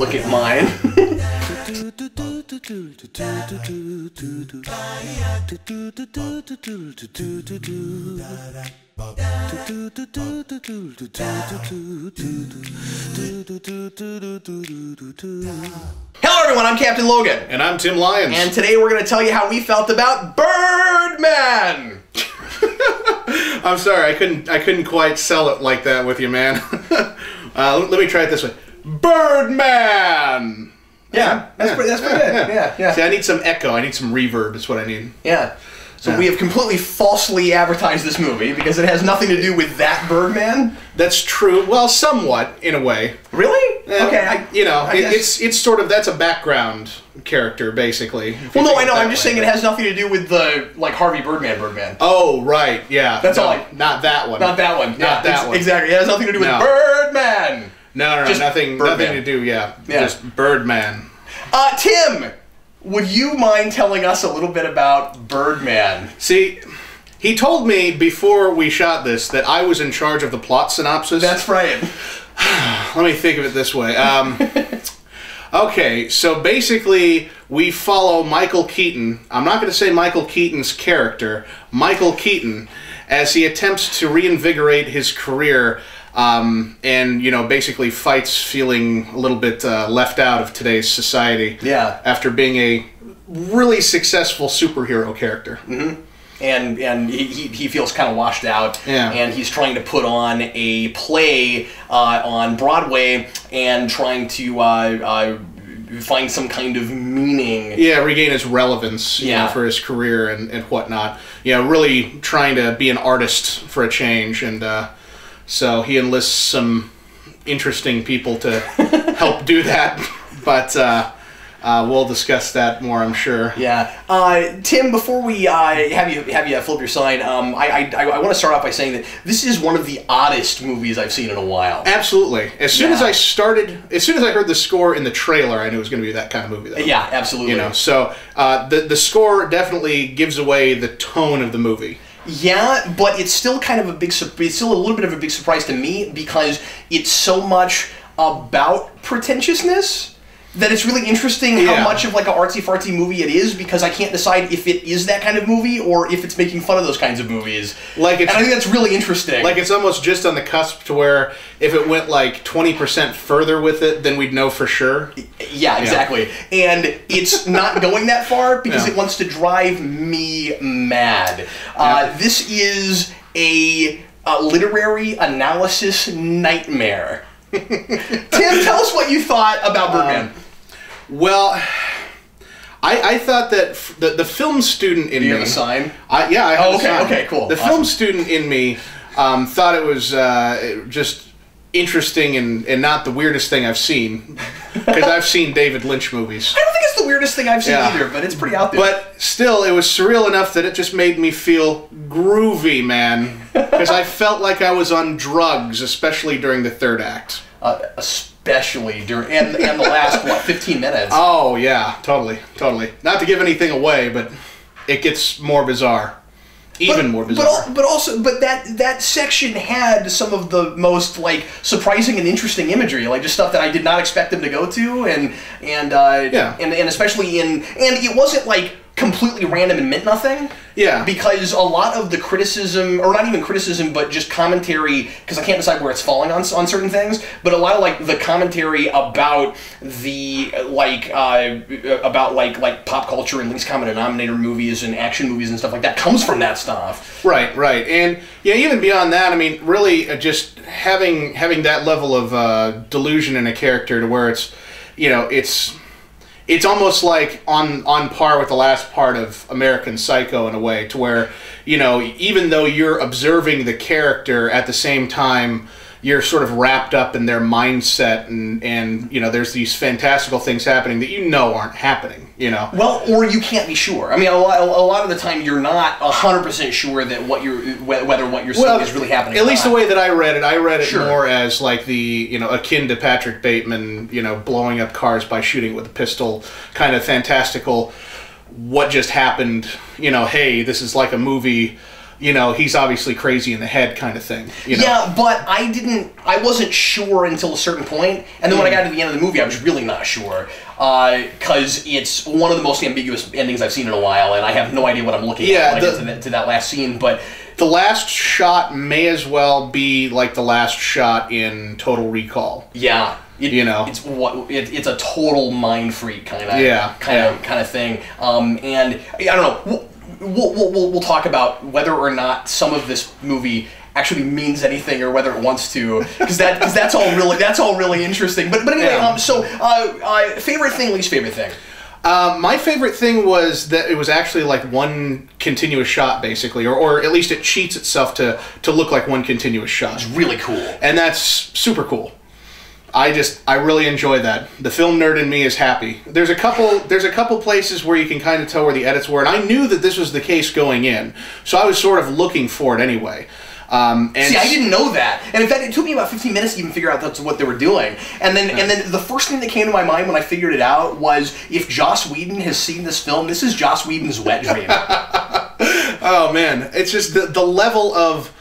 look at mine. Hello everyone, I'm Captain Logan. And I'm Tim Lyons. And today we're going to tell you how we felt about Birdman! I'm sorry, I couldn't quite sell it like that with you, man. Let me try it this way. Birdman! Yeah, that's pretty good. Yeah. See, I need some echo, I need some reverb, is what I need. Yeah. So we have completely falsely advertised this movie because it has nothing to do with that Birdman. That's true. Well, somewhat, in a way. Really? Okay. It's sort of, that's a background character, basically. Well, no, I know. I'm just saying it has nothing to do with the, like, Harvey Birdman. Oh, right, yeah. That's all. Not that one. Not that one. Not that one. Exactly. It has nothing to do with Birdman. No, nothing to do, just Birdman. Tim! Would you mind telling us a little bit about Birdman? See, he told me before we shot this that I was in charge of the plot synopsis. That's right. Let me think of it this way. Okay, so basically we follow Michael Keaton. I'm not going to say Michael Keaton's character. Michael Keaton, as he attempts to reinvigorate his career and, you know, basically fights feeling a little bit left out of today's society. Yeah. After being a really successful superhero character. Mm-hmm. And he feels kind of washed out. Yeah. And he's trying to put on a play on Broadway and trying to find some kind of meaning. Yeah, regain his relevance you know, for his career and whatnot. Yeah, really trying to be an artist for a change. And so he enlists some interesting people to help do that. But we'll discuss that more, I'm sure. Yeah. Tim, before we have you flip your sign, I want to start off by saying that this is one of the oddest movies I've seen in a while. Absolutely. As soon as I heard the score in the trailer, I knew it was going to be that kind of movie, though. Yeah, absolutely. You know, so the score definitely gives away the tone of the movie. Yeah, but it's still kind of it's still a little bit of a big surprise to me because it's so much about pretentiousness that it's really interesting how much of like an artsy-fartsy movie it is, because I can't decide if it is that kind of movie or if it's making fun of those kinds of movies. And I think that's really interesting. Like it's almost just on the cusp to where if it went like 20% further with it, then we'd know for sure. Yeah, exactly. And it's not going that far because it wants to drive me mad. This is a literary analysis nightmare. Tim, tell us what you thought about Birdman. Well, I thought that the film student in me... Do you have a sign? Yeah, I have a sign. Okay, cool. The film student in me thought it was just interesting and not the weirdest thing I've seen. Because I've seen David Lynch movies. I don't think it's the weirdest thing I've seen either, but it's pretty out there. But still, it was surreal enough that it just made me feel groovy, man. Because I felt like I was on drugs, especially during the third act. Especially during and the last what 15 minutes. Oh yeah, totally. Not to give anything away, but it gets more bizarre, more bizarre. But that section had some of the most like surprising and interesting imagery, like just stuff that I did not expect them to go to, and especially and it wasn't like completely random and meant nothing. Yeah. Because a lot of the criticism, or not even criticism, but just commentary, because I can't decide where it's falling on certain things, but a lot of like the commentary about the like pop culture and least common denominator movies and action movies and stuff like that comes from that stuff. Right. And yeah, even beyond that, I mean, really just having that level of delusion in a character to where it's, you know, it's almost like on par with the last part of American Psycho in a way, to where, you know, even though you're observing the character, at the same time you're sort of wrapped up in their mindset, and you know, there's these fantastical things happening that you know aren't happening, you know. Well, or you can't be sure. I mean, a lot of the time you're not 100% sure that whether what you're seeing is really happening. At least the way that I read it more as like the, you know, akin to Patrick Bateman, you know, blowing up cars by shooting with a pistol, kind of fantastical. What just happened? You know, hey, this is like a movie you know, he's obviously crazy in the head kind of thing. You know? Yeah, but I wasn't sure until a certain point, and then when I got to the end of the movie, I was really not sure, because it's one of the most ambiguous endings I've seen in a while, and I have no idea what I'm looking at when I get to that last scene, but... The last shot may as well be like the last shot in Total Recall. Yeah. You know, it's a total mind freak kind of thing. And I don't know. We'll talk about whether or not some of this movie actually means anything or whether it wants to, because that's all really interesting. But anyway, so favorite thing, least favorite thing. My favorite thing was that it was actually like one continuous shot, basically, or at least it cheats itself to look like one continuous shot. It's really cool, and that's super cool. I really enjoy that. The film nerd in me is happy. There's a couple places where you can kind of tell where the edits were, and I knew that this was the case going in, so I was sort of looking for it anyway. And see, I didn't know that, and in fact, it took me about 15 minutes to even figure out that's what they were doing. And then the first thing that came to my mind when I figured it out was, if Joss Whedon has seen this film, this is Joss Whedon's wet dream. Oh man, it's just the level of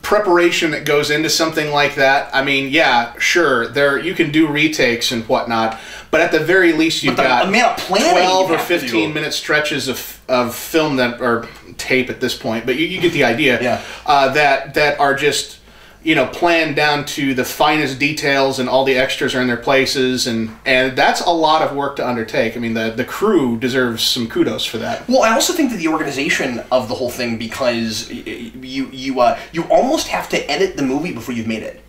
preparation that goes into something like that. I mean, yeah, sure, you can do retakes and whatnot, but at the very least you've got 12 or 15 minute stretches of film that are tape at this point, but you get the idea. Yeah. That are just, you know, planned down to the finest details, and all the extras are in their places, and that's a lot of work to undertake. I mean, the crew deserves some kudos for that. Well, I also think that the organization of the whole thing, because you almost have to edit the movie before you've made it.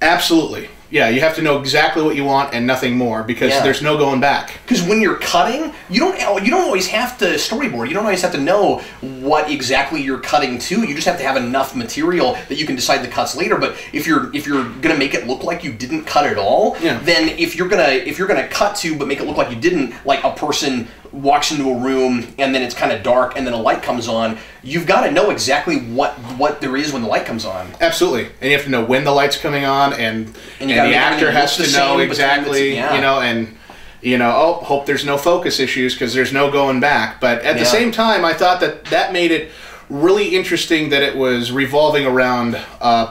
Absolutely. Yeah, you have to know exactly what you want and nothing more, because there's no going back. Because when you're cutting, you don't always have to storyboard. You don't always have to know what exactly you're cutting to. You just have to have enough material that you can decide the cuts later. But if you're gonna make it look like you didn't cut at all, then if you're gonna cut to but make it look like you didn't, like a person walks into a room and then it's kind of dark and then a light comes on, you've got to know exactly what there is when the light comes on. Absolutely. And you have to know when the light's coming on, and the actor has to know exactly, you know, and oh, hope there's no focus issues because there's no going back. But at the same time, I thought that made it really interesting that it was revolving around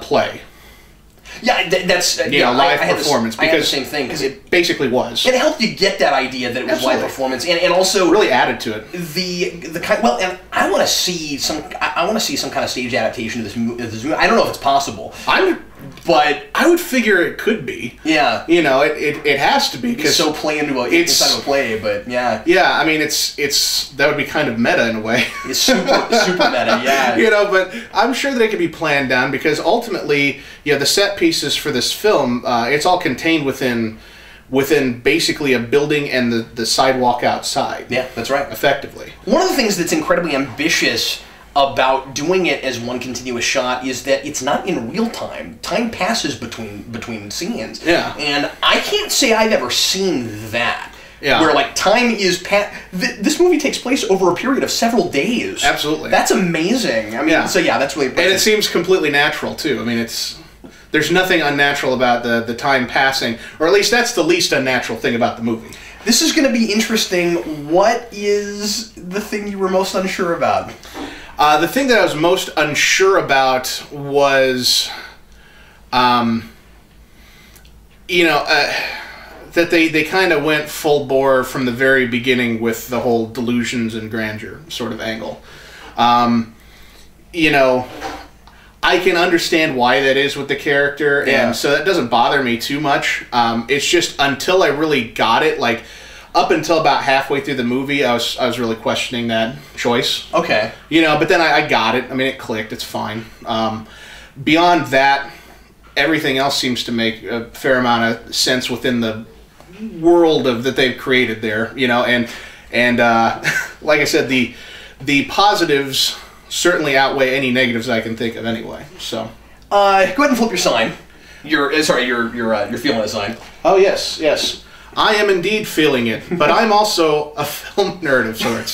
play. Yeah, that's live performance, because I had the same thing, because it basically was. It helped you get that idea that it was live performance, and also really added to it. The kind, well, and I want to see some kind of stage adaptation of this movie. I don't know if it's possible. But I would figure it could be. Yeah. You know, it has to be, because it's so play inside of a play, but yeah. Yeah, I mean, it's that would be kind of meta in a way. It's super meta, yeah. You know, but I'm sure that it could be planned down, because ultimately, the set pieces for this film, it's all contained within basically a building and the sidewalk outside. Yeah, that's right. Effectively. One of the things that's incredibly ambitious about doing it as one continuous shot is that it's not in real time. Time passes between scenes. Yeah. And I can't say I've ever seen that. Yeah. Where, like, time is this movie takes place over a period of several days. Absolutely. That's amazing. I mean, so yeah, that's really impressive. And it seems completely natural, too. I mean, there's nothing unnatural about the time passing, or at least that's the least unnatural thing about the movie. This is going to be interesting. What is the thing you were most unsure about? The thing that I was most unsure about was, that they kind of went full bore from the very beginning with the whole delusions and grandeur sort of angle. I can understand why that is with the character, and so that doesn't bother me too much. It's just until I really got it, like, up until about halfway through the movie, I was really questioning that choice. Okay. But then I got it. I mean, it clicked. It's fine. Beyond that, everything else seems to make a fair amount of sense within the world that they've created there. And like I said, the positives certainly outweigh any negatives I can think of anyway. So, go ahead and flip your sign. You're feeling a sign. Oh yes. I am indeed feeling it, but I'm also a film nerd of sorts.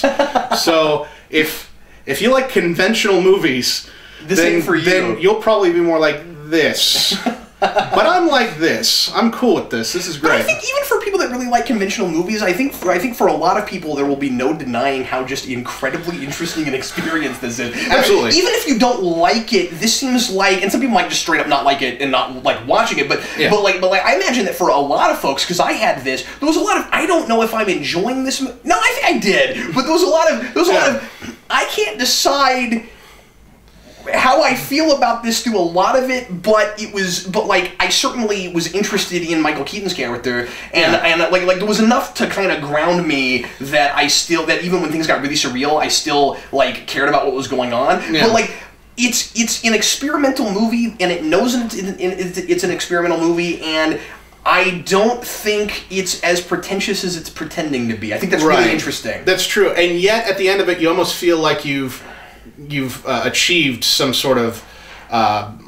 So if you like conventional movies, this ain't for you. Then you'll probably be more like this. But I'm like this. I'm cool with this. This is great. But I think even for people that really like conventional movies, I think for a lot of people there will be no denying how just incredibly interesting an experience this is. Absolutely. I mean, even if you don't like it, this seems like, and some people might just straight up not like it and not like watching it, but like I imagine that for a lot of folks, because I had this, there was a lot of, I don't know if I'm enjoying this. No, I think I did, but there was a lot of I can't decide how I feel about this through a lot of it, but like I certainly was interested in Michael Keaton's character, and like there was enough to kind of ground me that that even when things got really surreal, I still like cared about what was going on. Yeah. But like it's an experimental movie, and it knows it's an experimental movie, and I don't think it's as pretentious as it's pretending to be. I think that's really interesting. That's true, and yet at the end of it, you almost feel like you've achieved some sort of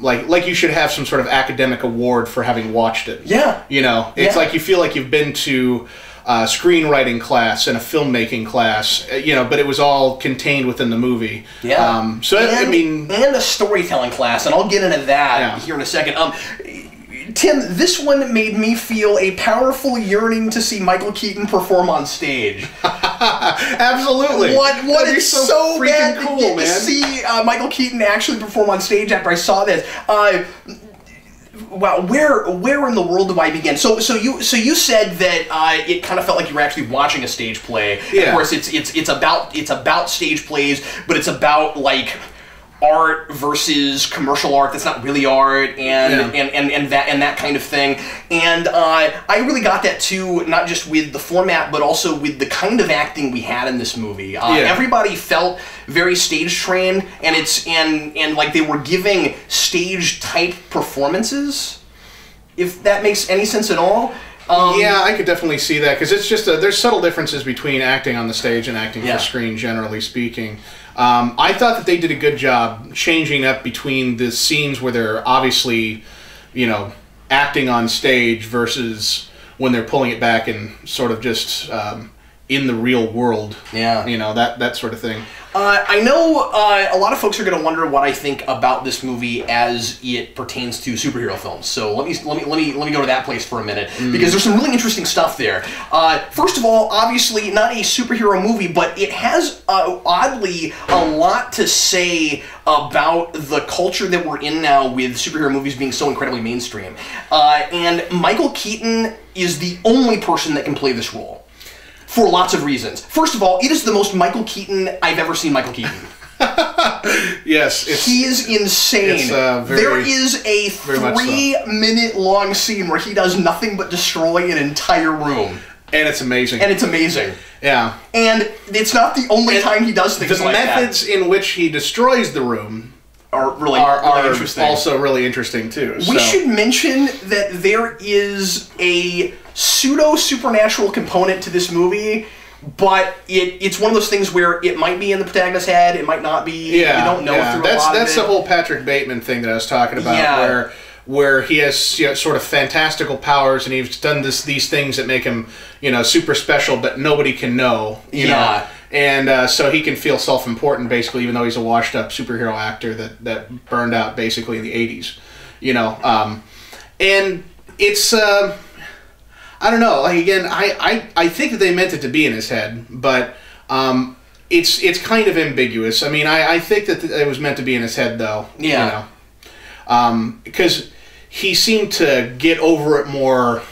like you should have some sort of academic award for having watched it. Yeah, you know, it's like you feel like you've been to a screenwriting class and a filmmaking class, you know, but it was all contained within the movie. Yeah. I mean, and a storytelling class, and I'll get into that here in a second. Tim, this one made me feel a powerful yearning to see Michael Keaton perform on stage. Absolutely. What is so bad cool, to get man. to see Michael Keaton actually perform on stage after I saw this. Wow, where in the world do I begin? So you said that it kind of felt like you were actually watching a stage play. Yeah. Of course, it's about stage plays, but it's about like art versus commercial art that's not really art, and that kind of thing. And I really got that too, not just with the format, but also with the kind of acting we had in this movie. Everybody felt very stage trained, and like they were giving stage type performances, if that makes any sense at all. Yeah, I could definitely see that, because it's just there's subtle differences between acting on the stage and acting for screen, generally speaking. I thought that they did a good job changing up between the scenes where they're obviously, you know, acting on stage versus when they're pulling it back and sort of just in the real world. Yeah. You know, that sort of thing. I know a lot of folks are going to wonder what I think about this movie as it pertains to superhero films. So let me go to that place for a minute, because there's some really interesting stuff there. First of all, obviously not a superhero movie, but it has oddly a lot to say about the culture that we're in now, with superhero movies being so incredibly mainstream. And Michael Keaton is the only person that can play this role, for lots of reasons. First of all, it is the most Michael Keaton I've ever seen Michael Keaton. Yes. He is insane. There is a 3-minute long scene where he does nothing but destroy an entire room. And it's amazing. Yeah. And it's not the only time he does things like that. The methods in which he destroys the room are really interesting. Also really interesting too. We should mention that there is a pseudo-supernatural component to this movie, but it's one of those things where it might be in the protagonist's head, it might not be. Yeah, you don't know through a lot of it. That's the whole Patrick Bateman thing that I was talking about, where he has, you know, sort of fantastical powers, and he's done these things that make him, you know, super special, but nobody can know. You know? And so he can feel self-important, basically, even though he's a washed-up superhero actor that burned out basically in the 80s. You know, and it's I don't know. Like, again, I think that they meant it to be in his head, but it's kind of ambiguous. I mean, I think that it was meant to be in his head, though. Yeah. You know, because he seemed to get over it more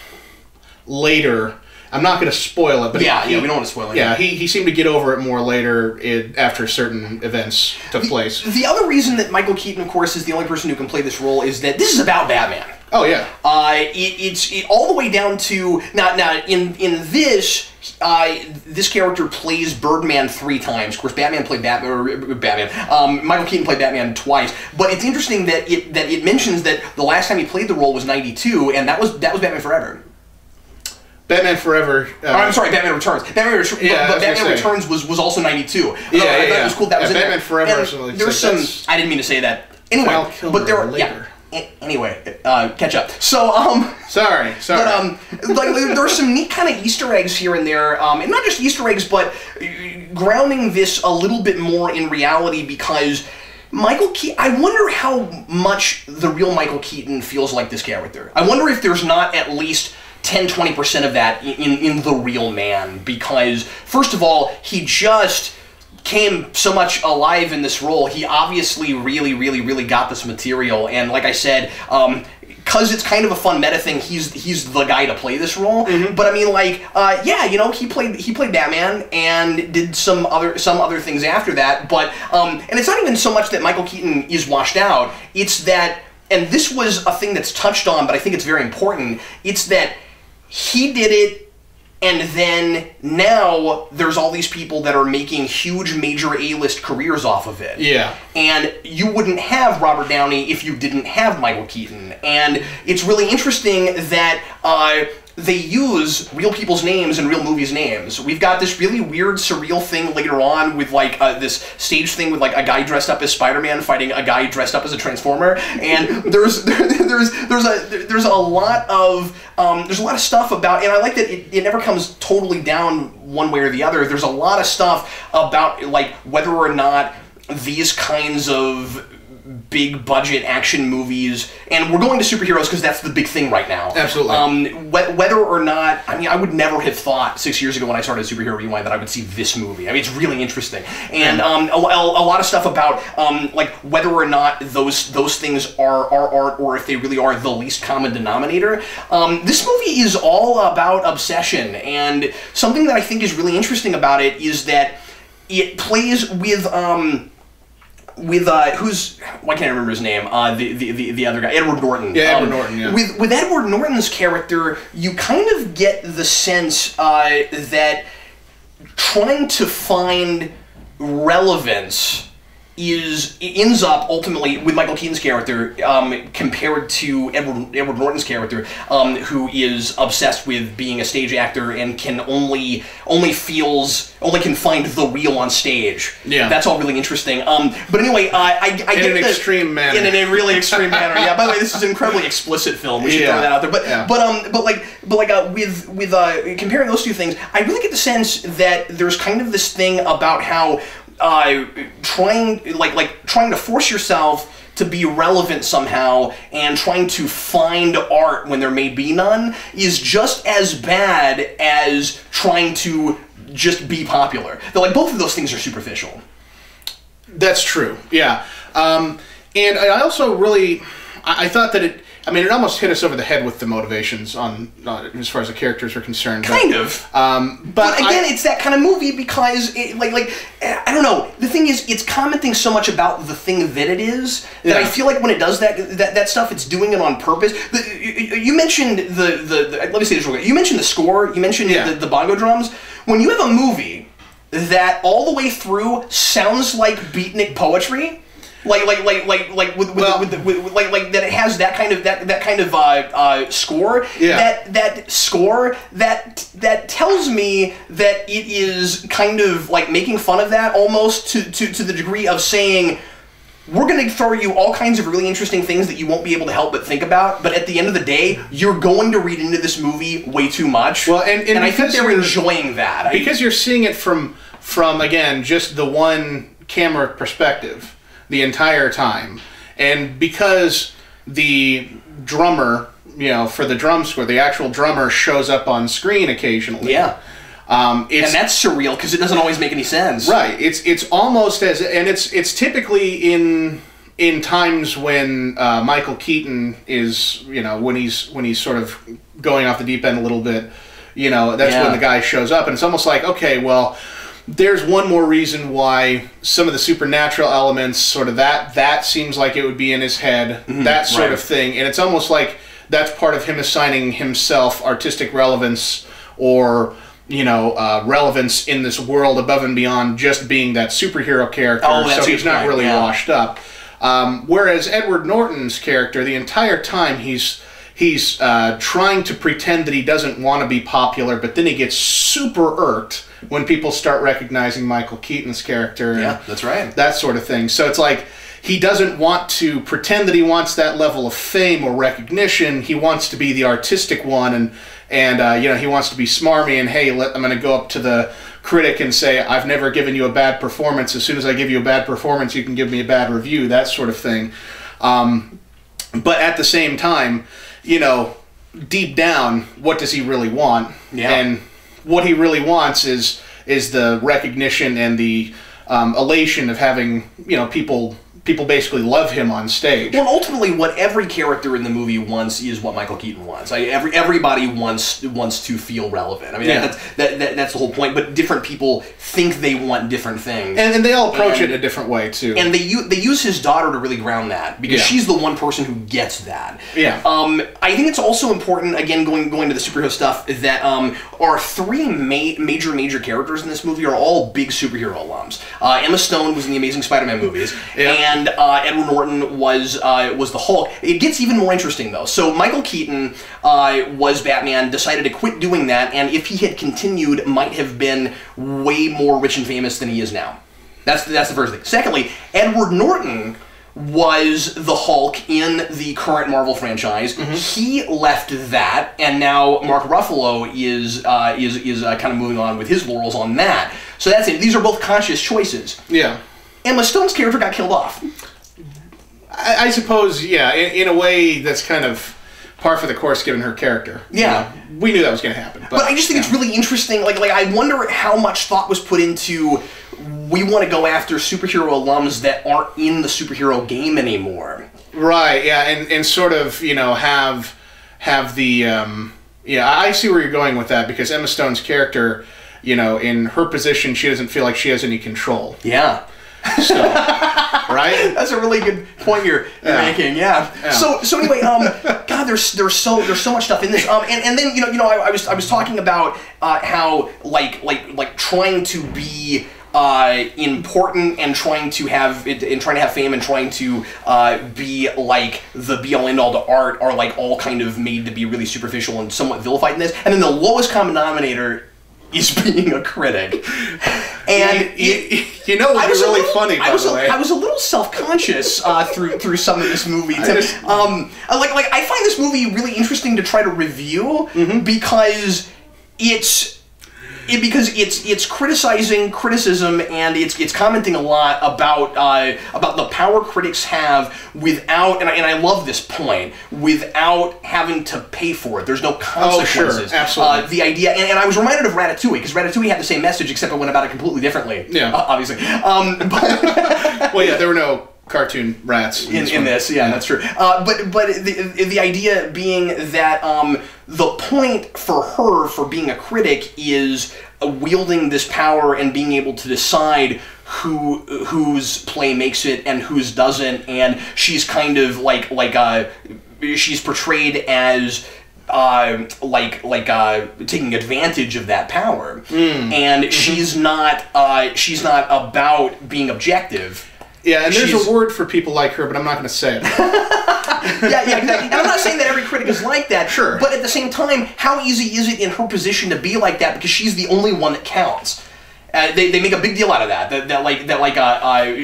later. I'm not going to spoil it, but we don't want to spoil it. Yeah, he seemed to get over it more later after certain events took place. The other reason that Michael Keaton, of course, is the only person who can play this role is that this is about Batman. Oh yeah. It's all the way down to now in this. This character plays Birdman 3 times. Of course, Batman played Batman. Michael Keaton played Batman twice. But it's interesting that it mentions that the last time he played the role was '92, and that was Batman Forever. Batman Forever. I'm sorry, Batman Returns. Batman Returns was also '92. Yeah, I thought it was cool that was in Batman there. Forever. There's some. I didn't mean to say that. Anyway, but there are later. Anyway, catch up. So, Sorry. But, like, there are some neat kind of Easter eggs here and there, and not just Easter eggs, but grounding this a little bit more in reality, because Michael Keaton, I wonder how much the real Michael Keaton feels like this character. I wonder if there's not at least 10-20% of that in the real man, because, first of all, he just came so much alive in this role. He obviously really got this material, and like I said, because it's kind of a fun meta thing, he's the guy to play this role. But I mean, like, yeah, you know, he played Batman and did some other things after that. But and it's not even so much that Michael Keaton is washed out. It's that, and this was a thing that's touched on, but I think it's very important. It's that he did it, and then now there's all these people that are making huge major A-list careers off of it. Yeah. And you wouldn't have Robert Downey if you didn't have Michael Keaton. And it's really interesting that they use real people's names and real movies' names. We've got this really weird, surreal thing later on with, like, this stage thing with, like, a guy dressed up as Spider-Man fighting a guy dressed up as a Transformer. And there's a lot of stuff about, and I like that it never comes totally down one way or the other. There's a lot of stuff about, like, whether or not these kinds of big budget action movies, and we're going to superheroes because that's the big thing right now. Absolutely. Whether or not, I mean, I would never have thought 6 years ago when I started Superhero Rewind that I would see this movie. I mean, it's really interesting, and a lot of stuff about like whether or not those things are art, or if they really are the least common denominator. This movie is all about obsession, and something that I think is really interesting about it is that it plays with who's, why can't I remember his name? The other guy, Edward Norton. Yeah, Edward Norton. Yeah. With Edward Norton's character, you kind of get the sense that trying to find relevance ends up ultimately with Michael Keaton's character compared to Edward Norton's character, who is obsessed with being a stage actor and can only can find the real on stage. Yeah, that's all really interesting. But anyway, I get in an extreme manner. In a really extreme manner. Yeah. By the way, this is an incredibly explicit film. We should throw that out there. But with comparing those two things, I really get the sense that there's kind of this thing about how trying to force yourself to be relevant somehow and trying to find art when there may be none is just as bad as trying to just be popular. Like, both of those things are superficial. That's true. Yeah. And I also really, I thought that it almost hit us over the head with the motivations on as far as the characters are concerned. Kind of. But again, it's that kind of movie because, I don't know. The thing is, it's commenting so much about the thing that it is that I feel like when it does that stuff, it's doing it on purpose. You mentioned let me say this real quick. You mentioned the score. You mentioned the bongo drums. When you have a movie that all the way through sounds like beatnik poetry. Like that it has that kind of score. Yeah. That score that tells me that it is kind of like making fun of that almost to the degree of saying, we're going to throw you all kinds of really interesting things that you won't be able to help but think about, but at the end of the day, you're going to read into this movie way too much. Well, and I think they're enjoying that. Because you're seeing it from again, just the one camera perspective the entire time, and because the drummer, for the drum score, the actual drummer shows up on screen occasionally. Yeah. And that's surreal because it doesn't always make any sense. Right. It's almost as, and it's typically in times when Michael Keaton is, when he's sort of going off the deep end a little bit, that's when the guy shows up, and it's almost like, okay, well, there's one more reason why some of the supernatural elements, sort of that seems like it would be in his head, that sort of thing. And it's almost like that's part of him assigning himself artistic relevance or, relevance in this world above and beyond just being that superhero character. So he's not really washed up. Whereas Edward Norton's character, the entire time he's trying to pretend that he doesn't want to be popular, but then he gets super irked when people start recognizing Michael Keaton's character. Yeah, that's right. That sort of thing. So it's like he doesn't want to pretend that he wants that level of fame or recognition. He wants to be the artistic one, and he wants to be smarmy and, hey, I'm going to go up to the critic and say, I've never given you a bad performance. As soon as I give you a bad performance, you can give me a bad review, that sort of thing. But at the same time, you know, deep down, what does he really want? Yeah. And what he really wants is the recognition and the elation of having, you know, people basically love him on stage. Well, ultimately, what every character in the movie wants is what Michael Keaton wants. Everybody wants to feel relevant. I mean, that's the whole point. But different people think they want different things, and they all approach it in a different way too. And they use his daughter to really ground that, because she's the one person who gets that. Yeah. I think it's also important, again, going to the superhero stuff, that our three major characters in this movie are all big superhero alums. Emma Stone was in the Amazing Spider-Man movies, and Edward Norton was the Hulk. It gets even more interesting, though. So Michael Keaton was Batman, decided to quit doing that, and if he had continued, might have been way more rich and famous than he is now. That's the first thing. Secondly, Edward Norton was the Hulk in the current Marvel franchise. He left that, and now Mark Ruffalo is kind of moving on with his laurels on that. So that's it. These are both conscious choices. Yeah. Emma Stone's character got killed off. I suppose, yeah, in a way that's kind of par for the course given her character. Yeah. You know, we knew that was going to happen. But I just think it's really interesting. Like I wonder how much thought was put into, we want to go after superhero alums that aren't in the superhero game anymore. Right, yeah, and sort of, you know, have the, yeah, I see where you're going with that, because Emma Stone's character, you know, in her position, she doesn't feel like she has any control. Yeah. So, right? That's a really good point you're making. Yeah. So anyway, God, there's so much stuff in this. And then you know I was talking about how like trying to be important and trying to have fame and trying to be like the be all end all to art are like all kind of made to be really superficial and somewhat vilified in this. And then the lowest common denominator is being a critic. And you know what's really funny, by the way? I was a little self-conscious through some of this movie. I find this movie really interesting to try to review because it's criticizing criticism, and it's commenting a lot about the power critics have without, and I love this point, without having to pay for it. There's no consequences. Oh, sure, absolutely. The idea, and I was reminded of Ratatouille, because Ratatouille had the same message, except it went about it completely differently. Yeah, obviously. Well, yeah, there were no cartoon rats in this. Yeah, that's true. But the idea being that the point for her for being a critic is wielding this power and being able to decide whose play makes it and whose doesn't, and she's kind of she's portrayed as taking advantage of that power, and she's not about being objective. Yeah, and there's a word for people like her, but I'm not going to say it. yeah, exactly. And I'm not saying that every critic is like that. Sure. But at the same time, how easy is it in her position to be like that, because she's the only one that counts? They make a big deal out of that.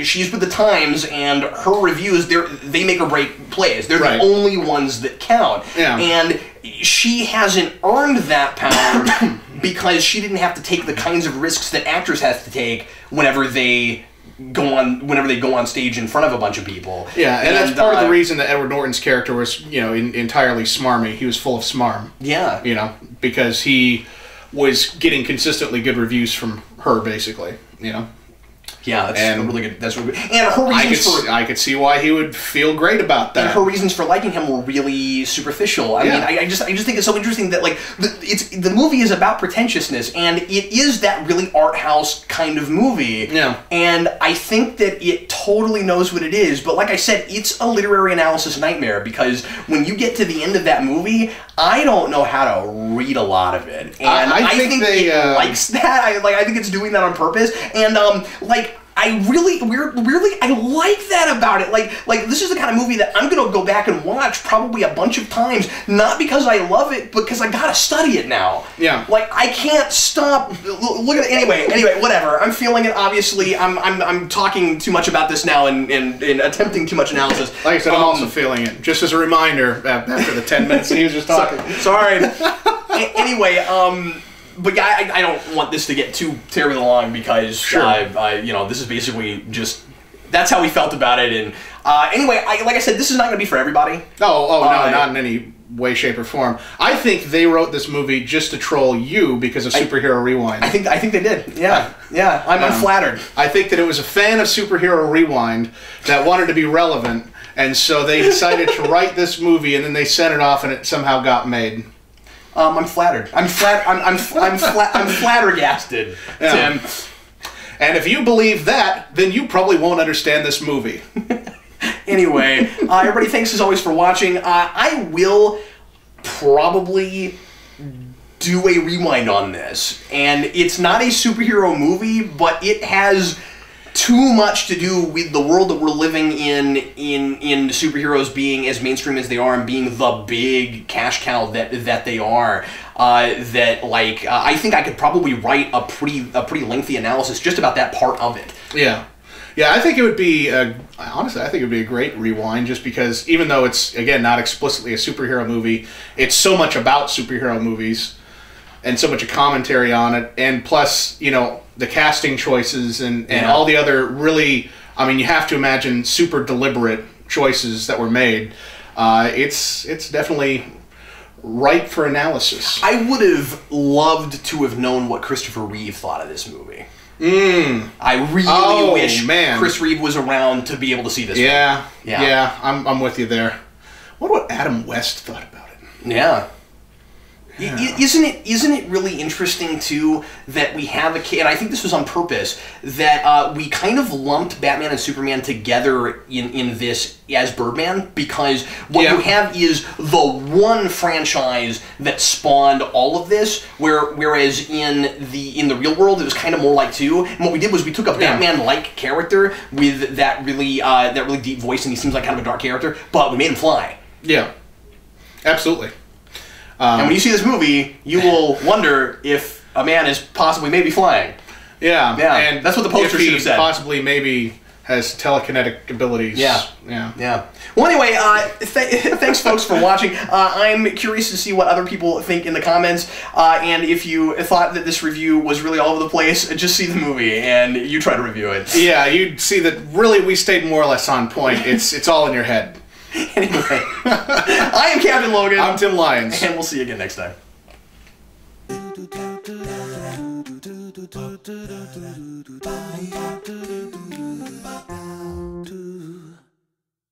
She's with the Times, and her reviews, they make or break plays. They're the only ones that count. Yeah. And she hasn't earned that power because she didn't have to take the kinds of risks that actors have to take whenever they go on stage in front of a bunch of people. Yeah, and that's part of the reason that Edward Norton's character was, you know, entirely smarmy. He was full of smarm. Yeah. You know, because he was getting consistently good reviews from her, basically, you know. Yeah, that's really good. That's really good. And her reasons I could see why he would feel great about that. And her reasons for liking him were really superficial. I mean, I just think it's so interesting that the movie is about pretentiousness, and it is that really art house kind of movie. Yeah. And I think that it totally knows what it is. But like I said, it's a literary analysis nightmare, because when you get to the end of that movie, I don't know how to read a lot of it, and I think it likes that. I think it's doing that on purpose, and I really, weirdly, I like that about it. Like this is the kind of movie that I'm gonna go back and watch probably a bunch of times, not because I love it, but because I gotta study it now. Yeah. Like, I can't stop. Look at it. Anyway, whatever. I'm feeling it. Obviously, I'm talking too much about this now and attempting too much analysis. Like I said, I'm also feeling it. Just as a reminder, after the 10 minutes he was just talking. Sorry. Anyway, but yeah, I don't want this to get too terribly long because this is basically just that's how we felt about it. And anyway, like I said, this is not going to be for everybody. No, not in any way, shape, or form. I think they wrote this movie just to troll you because of Superhero Rewind. I think they did. Yeah, I'm flattered. I think that it was a fan of Superhero Rewind that wanted to be relevant, and so they decided to write this movie, and then they sent it off, and it somehow got made. I'm flattered. I'm flabbergasted, yeah. Tim. And if you believe that, then you probably won't understand this movie. Anyway, everybody, thanks as always for watching. I will probably do a rewind on this, and it's not a superhero movie, but it has too much to do with the world that we're living in superheroes being as mainstream as they are and being the big cash cow that they are. I think I could probably write a pretty lengthy analysis just about that part of it. Yeah. Yeah, I think it would be, honestly, I think it would be a great rewind just because even though it's, again, not explicitly a superhero movie, it's so much about superhero movies and so much a commentary on it. And plus, the casting choices and all the other really, you have to imagine super deliberate choices that were made. It's definitely ripe for analysis. I would have loved to have known what Christopher Reeve thought of this movie. I really wish Chris Reeve was around to be able to see this. Yeah, I'm with you there. What about Adam West thought about it? Yeah. Isn't it really interesting too that we have and I think this was on purpose, that we kind of lumped Batman and Superman together in this as Birdman, because what you have is the one franchise that spawned all of this, whereas in the real world it was kind of more like two. And what we did was we took a Batman-like character with that really deep voice, and he seems like kind of a dark character, but we made him fly. Yeah, absolutely. And when you see this movie, you will wonder if a man is possibly maybe flying. Yeah, and that's what the poster should have said. Possibly maybe has telekinetic abilities. Yeah. Well, anyway, thanks, folks, for watching. I'm curious to see what other people think in the comments. And if you thought that this review was really all over the place, just see the movie and you try to review it. Yeah, you'd see that really we stayed more or less on point. It's all in your head. Anyway, I am Captain Logan. I'm Tim Lyons. And we'll see you again next time.